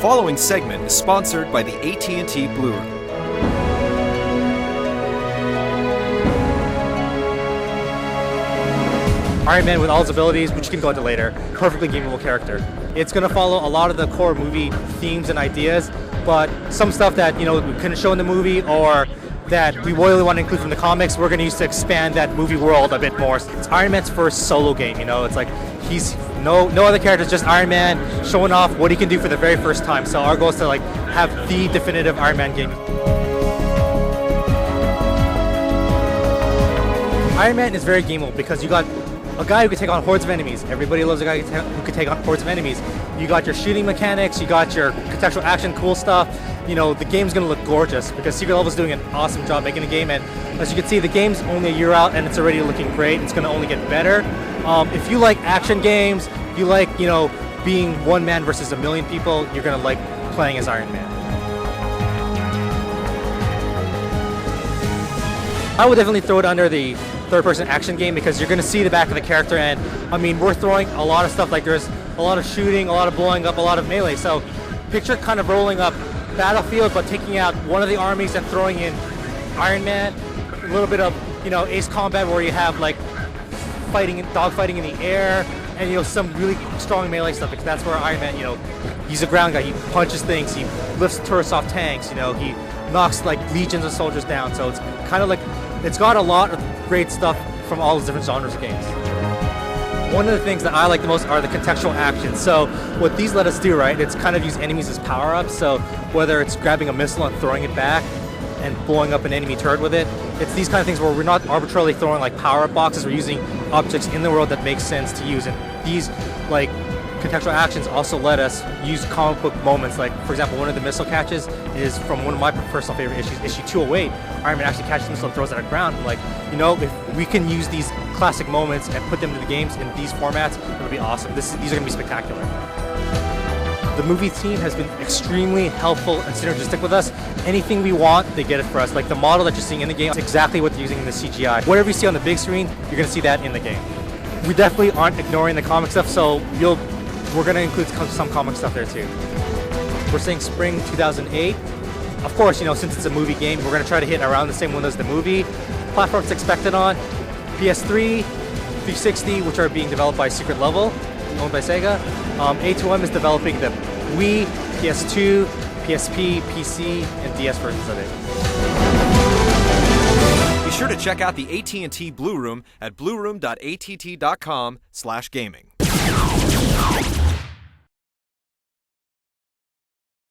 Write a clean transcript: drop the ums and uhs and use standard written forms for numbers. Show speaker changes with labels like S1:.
S1: following segment is sponsored by the AT&T Blue Room.
S2: Iron Man with all his abilities, which you can go into later, perfectly gameable character. It's going to follow a lot of the core movie themes and ideas, but some stuff that we couldn't show in the movie or that we really want to include from the comics, we're going to use to expand that movie world a bit more. It's Iron Man's first solo game, it's like he's no other characters, just Iron Man showing off what he can do for the very first time. So our goal is to have the definitive Iron Man game. Iron Man is very gameable because you got a guy who can take on hordes of enemies. Everybody loves a guy who can take on hordes of enemies. You got your shooting mechanics, you got your contextual action, cool stuff. The game's gonna look gorgeous because Secret Level's doing an awesome job making a game, and as you can see, the game's only a year out and it's already looking great. It's gonna only get better. If you like action games, you like being one man versus a million people, you're gonna like playing as Iron Man. I would definitely throw it under the third-person action game because you're going to see the back of the character, and we're throwing a lot of stuff, like there's a lot of shooting, a lot of blowing up, a lot of melee. So picture kind of rolling up Battlefield but taking out one of the armies and throwing in Iron Man, a little bit of Ace Combat where you have dogfighting in the air, and some really strong melee stuff because that's where Iron Man, he's a ground guy, he punches things, he lifts turrets off tanks, he knocks legions of soldiers down. So it's kind of it's got a lot of great stuff from all those different genres of games. One of the things that I like the most are the contextual actions. So what these let us do, right, it's kind of use enemies as power-ups. So whether it's grabbing a missile and throwing it back and blowing up an enemy turret with it, it's these kind of things where we're not arbitrarily throwing power-up boxes, we're using objects in the world that make sense to use. And these contextual actions also let us use comic book moments. Like, for example, one of the missile catches is from one of my personal favorite issues, issue 208. Iron Man actually catches the missile and throws it at the ground. If we can use these classic moments and put them into the games in these formats, it'll be awesome. These are going to be spectacular. The movie team has been extremely helpful and synergistic with us. Anything we want, they get it for us. Like the model that you're seeing in the game, it's exactly what they're using in the CGI. Whatever you see on the big screen, you're going to see that in the game. We definitely aren't ignoring the comic stuff, so we're going to include some comic stuff there too. We're saying spring 2008. Of course, since it's a movie game, we're going to try to hit around the same window as the movie. Platforms expected on PS3, 360, which are being developed by Secret Level, owned by Sega. A2M is developing the Wii, PS2, PSP, PC, and DS versions of it.
S1: Be sure to check out the AT&T Blue Room at blueroom.att.com/gaming.